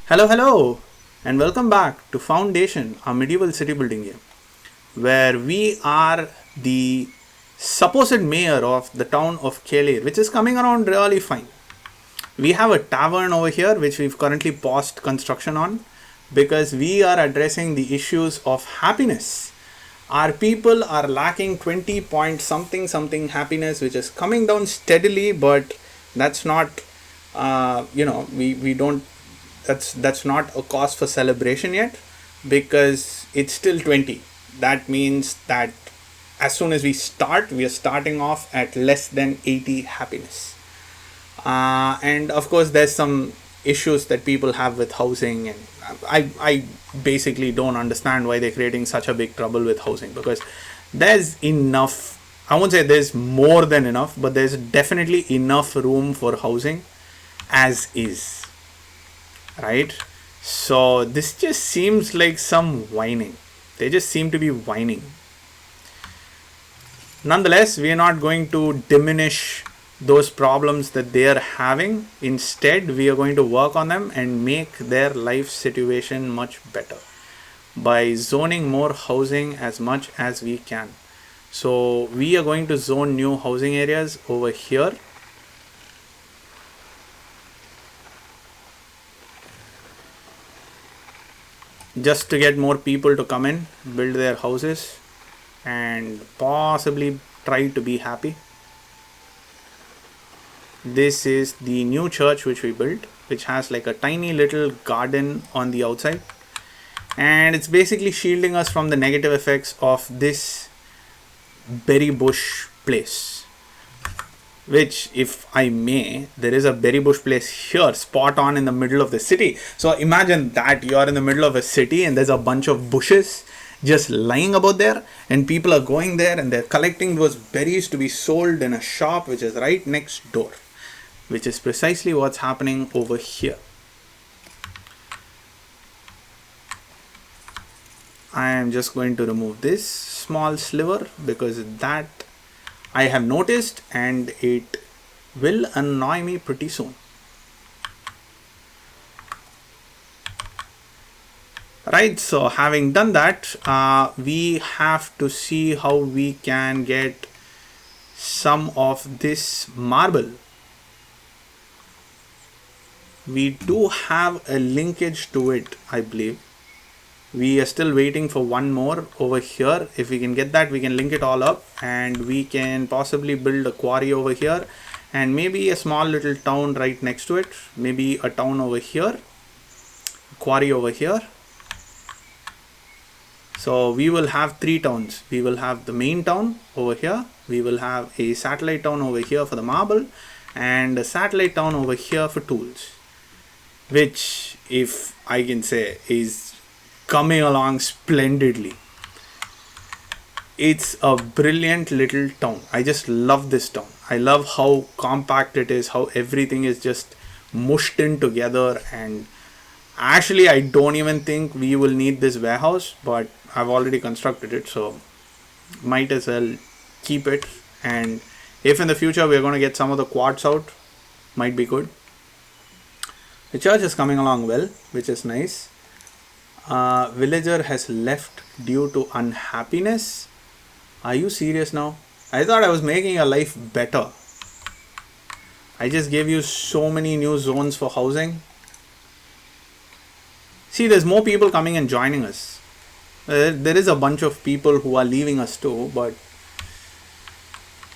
Hello, and welcome back to Foundation, a medieval city building game, where we are the supposed mayor of the town of Kelir, which is coming around really fine. We have a tavern over here, which we've currently paused construction on, because we are addressing the issues of happiness. Our people are lacking 20 point something happiness, which is coming down steadily, but that's not, we don't that's not a cause for celebration yet, because it's still 20. That means that as soon as we are starting off at less than 80 happiness. And of course there's some issues that people have with housing, and I basically don't understand why they're creating such a big trouble with housing, because there's enough. I won't say there's more than enough, but there's definitely enough room for housing as is, right? So this just seems like some whining. They just seem to be whining. Nonetheless, we are not going to diminish those problems that they are having. Instead, we are going to work on them and make their life situation much better by zoning more housing as much as we can. So we are going to zone new housing areas over here. Just to get more people to come in, build their houses, and possibly try to be happy. This is the new church which we built, which has like a tiny little garden on the outside, and it's basically shielding us from the negative effects of this berry bush place. Which, if I may, there is a berry bush place here, spot on in the middle of the city. So imagine that you're in the middle of a city and there's a bunch of bushes just lying about there, and people are going there and they're collecting those berries to be sold in a shop which is right next door, which is precisely what's happening over here. I am just going to remove this small sliver because that I have noticed and it will annoy me pretty soon. Right, so having done that, we have to see how we can get some of this marble. We do have a linkage to it, I believe. We are still waiting for one more over here. If we can get that, we can link it all up and we can possibly build a quarry over here and maybe a small little town right next to it. Maybe a town over here, quarry over here. So we will have 3 towns. We will have the main town over here. We will have a satellite town over here for the marble and a satellite town over here for tools, which, if I can say, is coming along splendidly. It's a brilliant little town. I just love this town. I love how compact it is, how everything is just mushed in together, and actually I don't even think we will need this warehouse, but I've already constructed it, so might as well keep it. And if in the future we're going to get some of the quartz out, might be good. The church is coming along well, which is nice. Villager has left due to unhappiness. Are you serious now? I thought I was making your life better. I just gave you so many new zones for housing. See, there's more people coming and joining us. There is a bunch of people who are leaving us too, but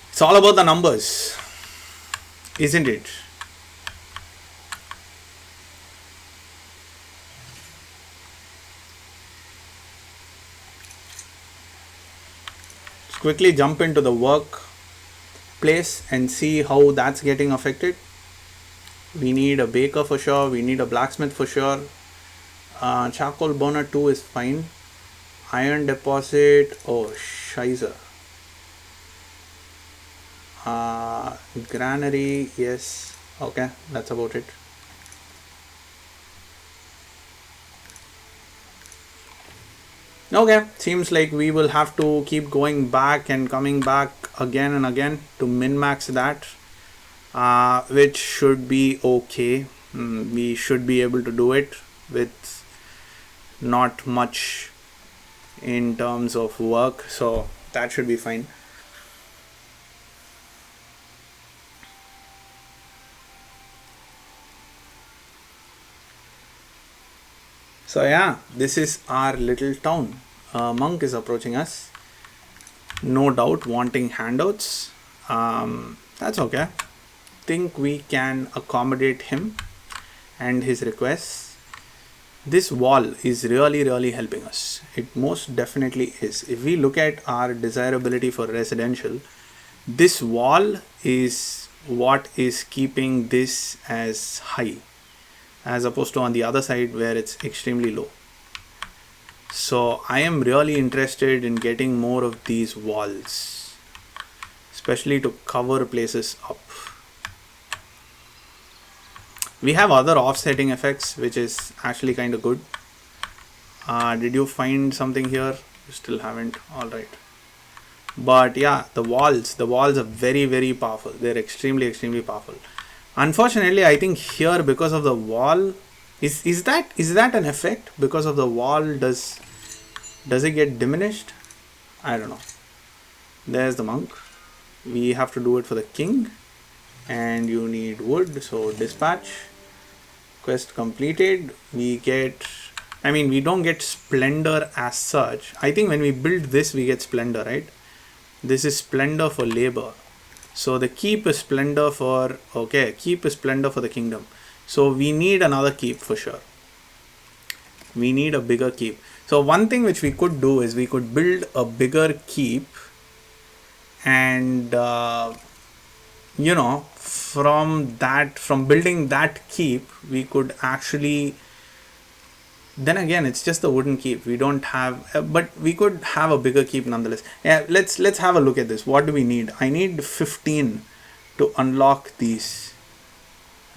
it's all about the numbers, isn't it? Quickly jump into the work place and see how that's getting affected. We need a baker for sure. We need a blacksmith for sure. Charcoal burner 2 is fine. Iron deposit, oh shizer. Granary, yes. Okay, that's about it. Okay, seems like we will have to keep going back and coming back again and again to min-max that, which should be okay. We should be able to do it. with not much in terms of work, so that should be fine. So yeah, this is our little town. Monk is approaching us, no doubt wanting handouts. That's okay. Think we can accommodate him and his requests. This wall is really helping us. It most definitely is. If we look at our desirability for residential, this wall is what is keeping this as high, as opposed to on the other side where it's extremely low. So I am really interested in getting more of these walls, especially to cover places up. We have other offsetting effects, which is actually kind of good. Did you find something here? You still haven't. All right. But yeah, the walls are very powerful. They're extremely powerful. Unfortunately, I think here, because of the wall, is that an effect? Because of the wall, does it get diminished? I don't know. There's the monk. We have to do it for the king, and you need wood, so dispatch. Quest completed. We don't get splendor as such. I think when we build this, we get splendor, right? This is splendor for labor. So the keep is splendor for, keep is splendor for the kingdom. So we need another keep for sure. We need a bigger keep. So one thing which we could do is we could build a bigger keep, and from building that keep, we could actually, then again, it's just the wooden keep. We don't have, but we could have a bigger keep nonetheless. Yeah, let's have a look at this. What do we need? I need 15 to unlock these,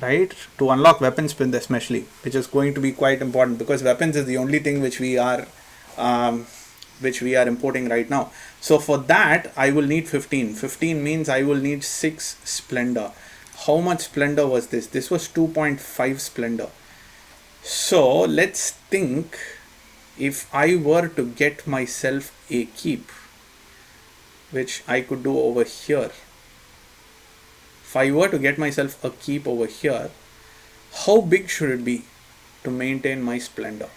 right? To unlock weapon spin especially, which is going to be quite important, because weapons is the only thing which we are importing right now. So for that, I will need 15. 15 means I will need 6 splendor. How much splendor was this? This was 2.5 splendor. So let's think, if I were to get myself a keep, which I could do over here. If I were to get myself a keep over here, how big should it be to maintain my splendor?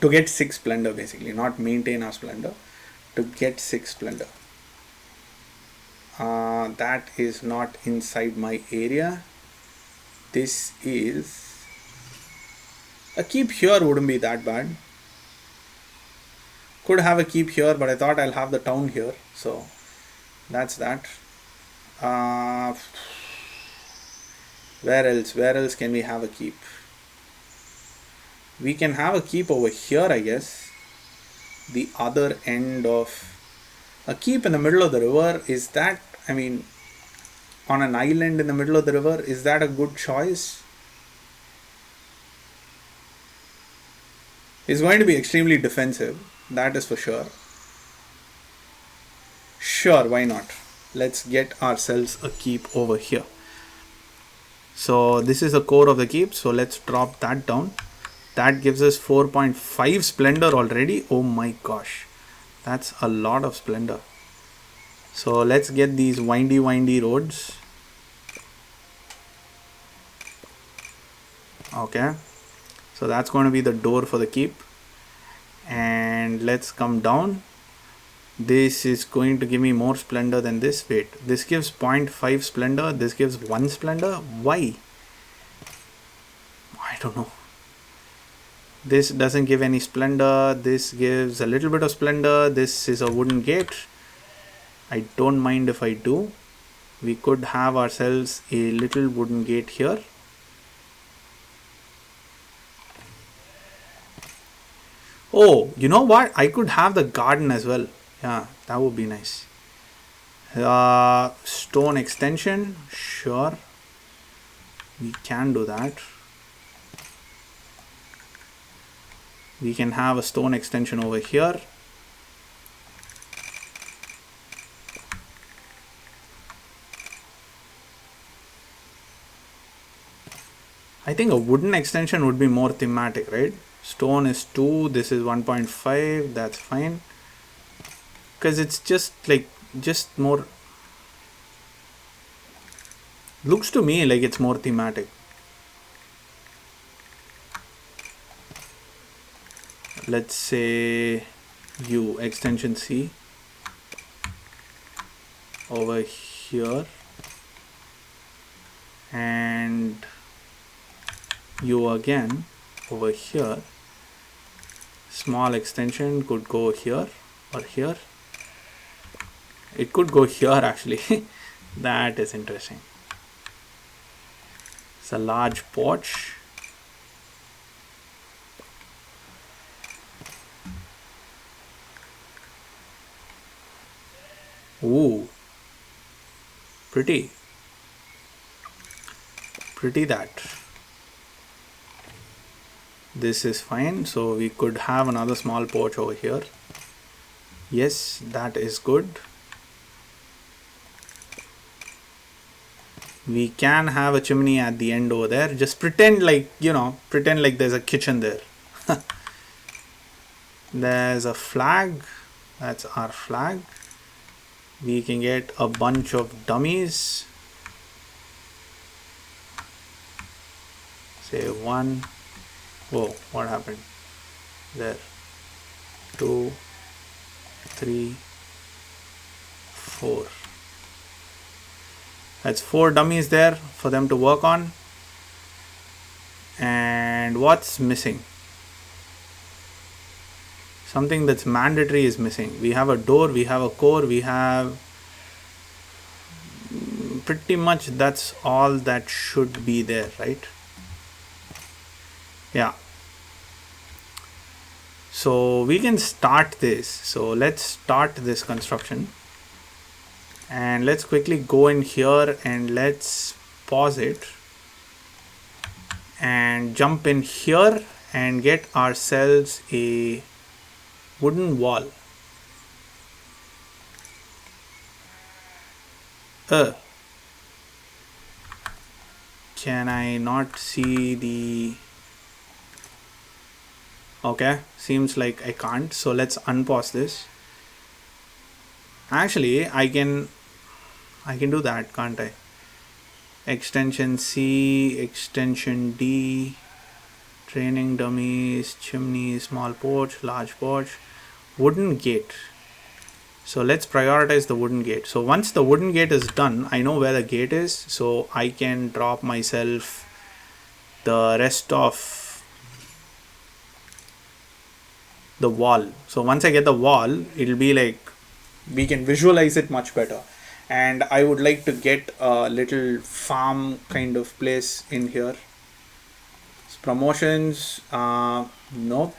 To get 6 splendor, basically, not maintain our splendor, to get 6 splendor. That is not inside my area. This is a keep here, wouldn't be that bad. Could have a keep here, but I thought I'll have the town here, so that's that. Where else can we have a keep? We can have a keep over here, I guess. The other end of a keep in the middle of the river, is that, on an island in the middle of the river, is that a good choice? It's going to be extremely defensive, that is for sure. Sure, why not? Let's get ourselves a keep over here. So this is the core of the keep, so let's drop that down. That gives us 4.5 splendor already. Oh my gosh, that's a lot of splendor. So let's get these windy roads. Okay, so that's going to be the door for the keep. And let's come down. This is going to give me more splendor than this. Wait, this gives 0.5 splendor, this gives 1 splendor. Why? I don't know. This doesn't give any splendor. This gives a little bit of splendor. This is a wooden gate. I don't mind if I do. We could have ourselves a little wooden gate here. Oh, you know what? I could have the garden as well. Yeah, that would be nice. Stone extension. Sure. We can do that. We can have a stone extension over here. I think a wooden extension would be more thematic, right? Stone is 2, this is 1.5, that's fine. Because it's just like, just more, looks to me like it's more thematic. Let's say U, extension C, over here, and U again over here. Small extension could go here or here. It could go here actually. That is interesting. It's a large porch. Ooh, pretty that. This is fine, so we could have another small porch over here. Yes, that is good. We can have a chimney at the end over there. Just pretend like, you know, pretend like there's a kitchen there. There's a flag. That's our flag. We can get a bunch of dummies. Say 1. Whoa, what happened? There. 2, 3, 4. That's 4 dummies there for them to work on. And what's missing? Something that's mandatory is missing. We have a door, we have a core, we have pretty much that's all that should be there, right? Yeah. So we can start this. So let's start this construction. And let's quickly go in here and let's pause it. And jump in here and get ourselves a wooden wall. Can I not see the... Okay, seems like I can't. So let's unpause this. Actually, I can do that, can't I? Extension C, extension D, training dummies, chimney, small porch, large porch, wooden gate. So let's prioritize the wooden gate. So once the wooden gate is done, I know where the gate is, so I can drop myself the rest of the wall. So once I get the wall, it'll be like we can visualize it much better. And I would like to get a little farm kind of place in here. Promotions, no.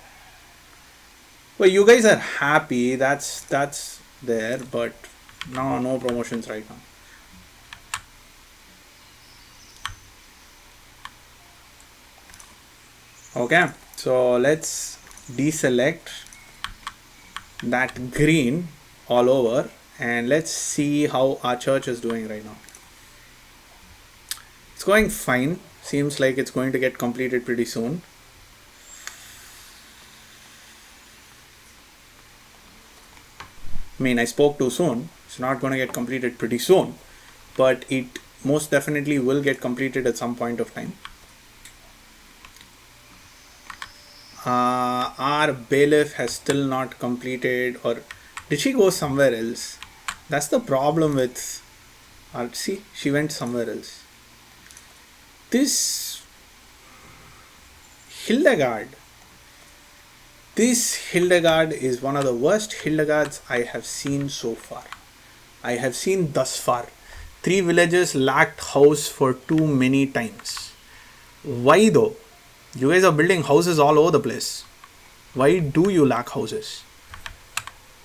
Well, you guys are happy, that's there, but no promotions right now. Okay, so let's deselect that green all over and let's see how our church is doing right now. It's going fine. Seems like it's going to get completed pretty soon. I mean, I spoke too soon. It's not going to get completed pretty soon, but it most definitely will get completed at some point of time. Our bailiff has still not completed, or did she go somewhere else? That's the problem with see, she went somewhere else. This Hildegard is one of the worst Hildegards I have seen so far. I have seen thus far. 3 villages lacked house for too many times. Why though? You guys are building houses all over the place. Why do you lack houses?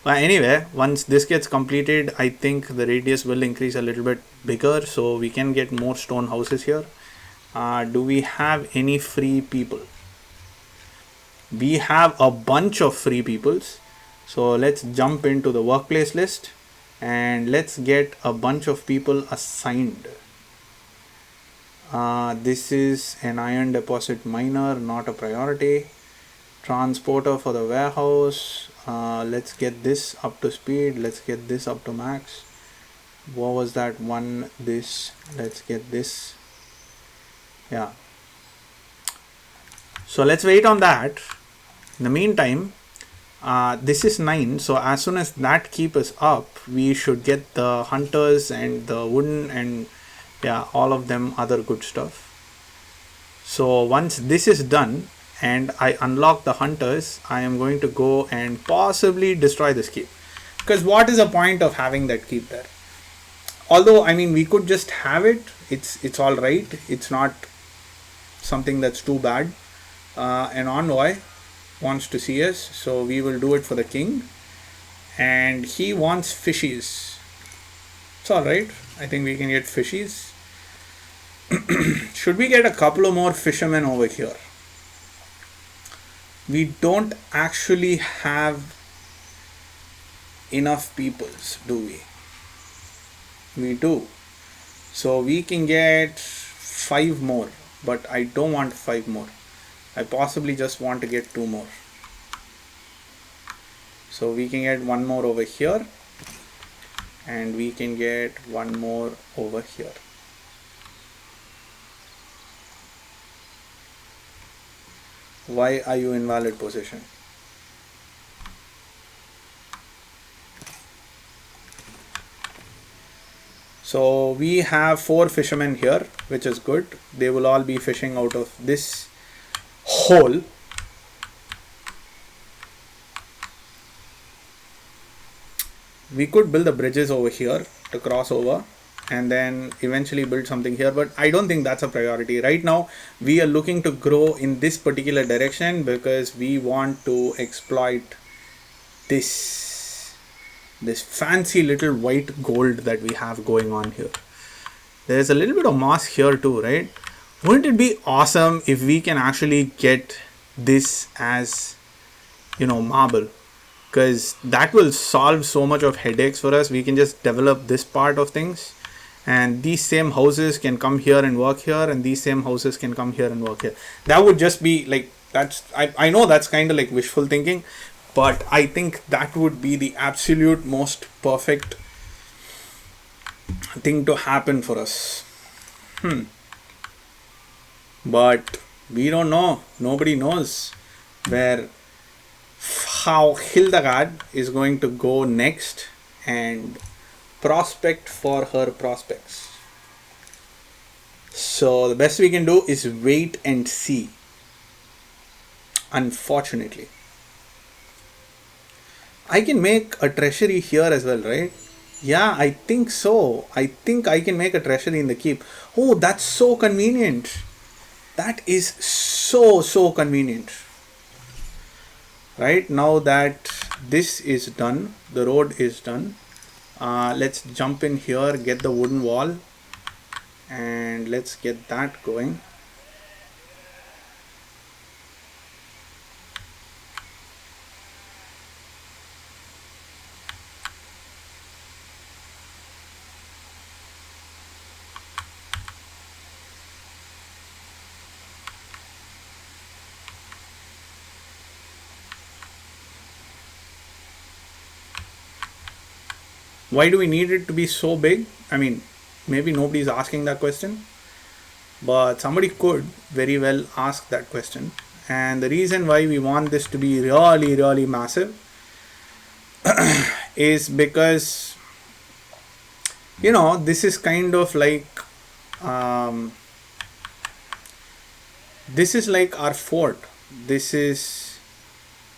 Well, anyway, once this gets completed, I think the radius will increase a little bit bigger, so we can get more stone houses here. Do we have any free people? We have a bunch of free peoples. So let's jump into the workplace list and let's get a bunch of people assigned. This is an iron deposit miner, not a priority. Transporter for the warehouse. Let's get this up to speed. Let's get this up to max. What was that one? This. Let's get this. Yeah. So let's wait on that. In the meantime, this is 9. So as soon as that keep is up, we should get the hunters and the wooden and yeah, all of them other good stuff. So once this is done and I unlock the hunters, I am going to go and possibly destroy this keep. Because what is the point of having that keep there? Although, I mean, we could just have it. It's all right. It's not something that's too bad. An envoy wants to see us, so we will do it for the king. And he wants fishies. It's all right. I think we can get fishies. Should we get a couple of more fishermen over here? We don't actually have enough peoples, do we? We do. So we can get 5 more, but I don't want 5 more. I possibly just want to get 2 more. So we can get 1 more over here, and we can get 1 more over here. Why are you in invalid position? So we have 4 fishermen here, which is good. They will all be fishing out of this hole. We could build the bridges over here to cross over and then eventually build something here, but I don't think that's a priority. Right now, we are looking to grow in this particular direction because we want to exploit this fancy little white gold that we have going on here. There's a little bit of moss here too, right? Wouldn't it be awesome if we can actually get this as, you know, marble? Because that will solve so much of headaches for us. We can just develop this part of things, and these same houses can come here and work here, and these same houses can come here and work here. That would just be like, that's, I know that's kind of like wishful thinking, but I think that would be the absolute most perfect thing to happen for us. But we don't know. Nobody knows how Hildegard is going to go next and prospect for her prospects. So the best we can do is wait and see. Unfortunately, I can make a treasury here as well, right? Yeah, I think so. I think I can make a treasury in the keep. Oh, that's so convenient. That is so convenient. Right, now that this is done, the road is done, let's jump in here, get the wooden wall, and let's get that going. Why do we need it to be so big? I mean, maybe nobody's asking that question, but somebody could very well ask that question. And the reason why we want this to be really massive is because, you know, this is kind of like this is like our fort. This is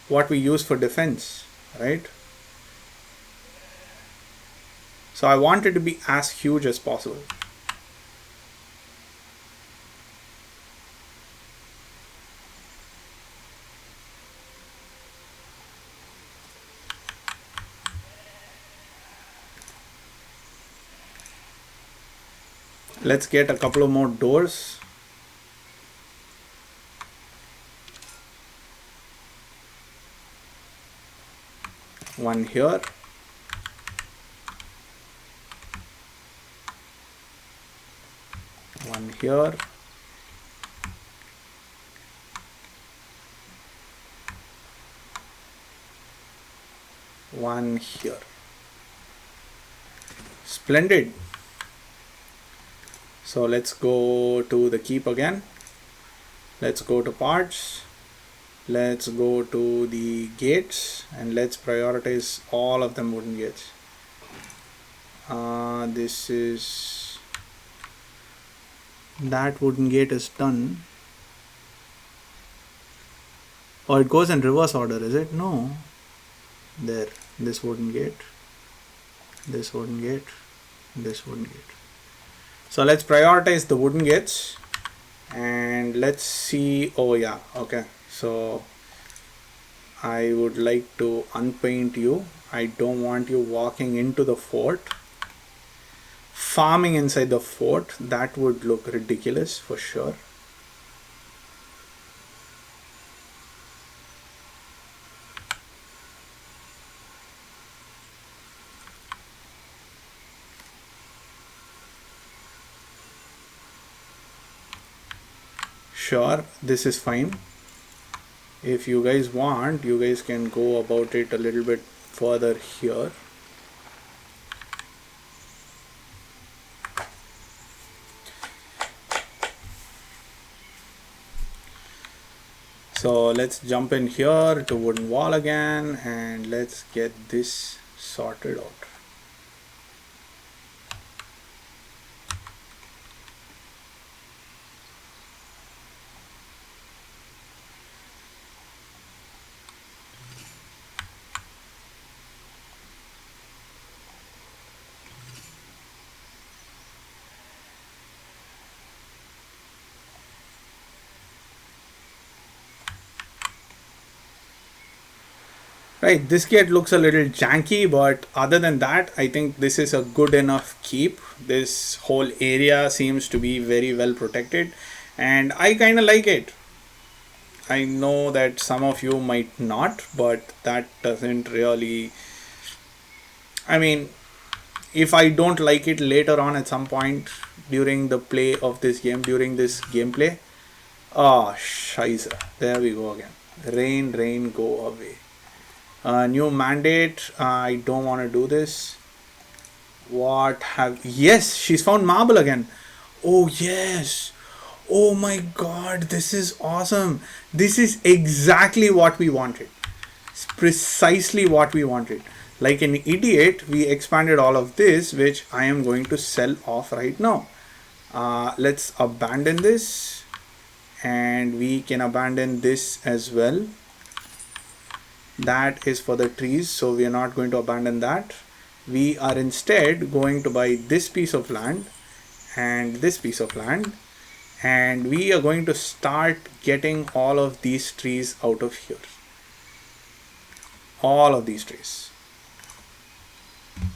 what we use for defense, right? So I want it to be as huge as possible. Let's get a couple of more doors. One here. One here. one here. Splendid. So let's go to the keep again. Let's go to parts. Let's go to the gates and let's prioritize all of them wooden gates. This is, that wooden gate is done. Oh, it goes in reverse order, is it? No. There, this wooden gate, this wooden gate, this wooden gate. So let's prioritize the wooden gates and let's see. Oh yeah, okay. So I would like to unpaint you. I don't want you walking into the fort, farming inside the fort. That would look ridiculous for sure. Sure, this is fine. If you guys want, you guys can go about it a little bit further here. So let's jump in here to wooden wall again and let's get this sorted out. Right, this gate looks a little janky, but other than that, I think this is a good enough keep. This whole area seems to be very well protected and I kind of like it. I know that some of you might not, but that doesn't really, I mean, if I don't like it later on at some point during the play of this game, during this gameplay, scheiße, there we go again. Rain, go away. New mandate, I don't want to do this. Yes, she's found marble again. Oh yes. Oh my god, this is awesome. This is exactly what we wanted. It's precisely what we wanted. Like an idiot, we expanded all of this, which I am going to sell off right now. Let's abandon this and we can abandon this as well. That is for the trees, so we are not going to abandon that. We are instead going to buy this piece of land and this piece of land, and we are going to start getting all of these trees out of here. All of these trees.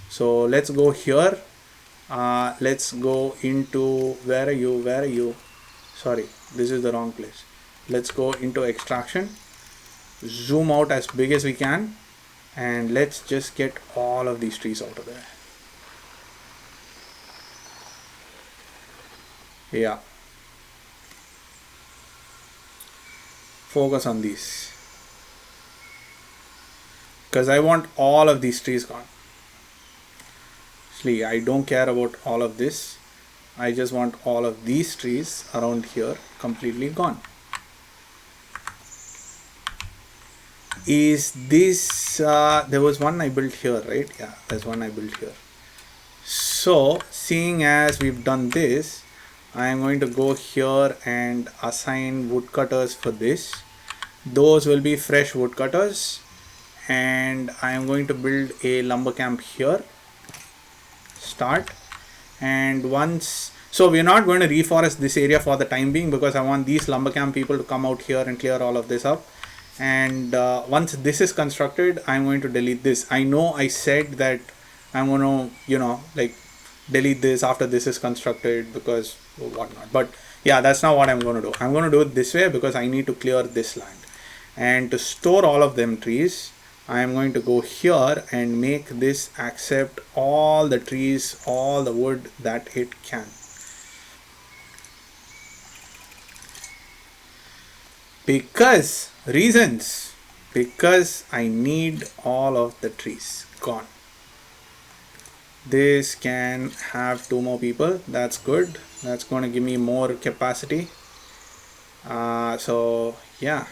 So let's go here. Let's go into, where are you? Sorry, this is the wrong place. Let's go into extraction. Zoom out as big as we can and let's just get all of these trees out of there. Yeah, focus on these because I want all of these trees gone. Actually, I don't care about all of this. I just want all of these trees around here completely gone. Is this, there was one I built here, right? Yeah, there's one I built here. So seeing as we've done this, I am going to go here and assign woodcutters for this. Those will be fresh woodcutters, and I am going to build a lumber camp here. Start. And once, so we're not going to reforest this area for the time being because I want these lumber camp people to come out here and clear all of this up. And once this is constructed, I'm going to delete this. I know I said that I'm going to, like delete this after this is constructed because whatnot. But yeah, that's not what I'm going to do. I'm going to do it this way because I need to clear this land. And to store all of them trees, I am going to go here and make this accept all the trees, all the wood that it can. Because because I need all of the trees gone. This can have 2 more people. That's good. That's going to give me more capacity. So yeah,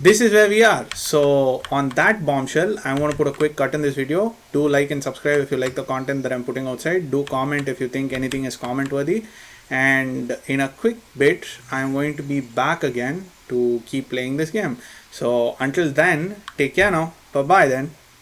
this is where we are. So on that bombshell, I'm going to put a quick cut in this video. Do like and subscribe if you like the content that I'm putting outside. Do comment if you think anything is comment worthy. And in a quick bit, I'm going to be back again to keep playing this game. So until then, take care now. Bye bye then.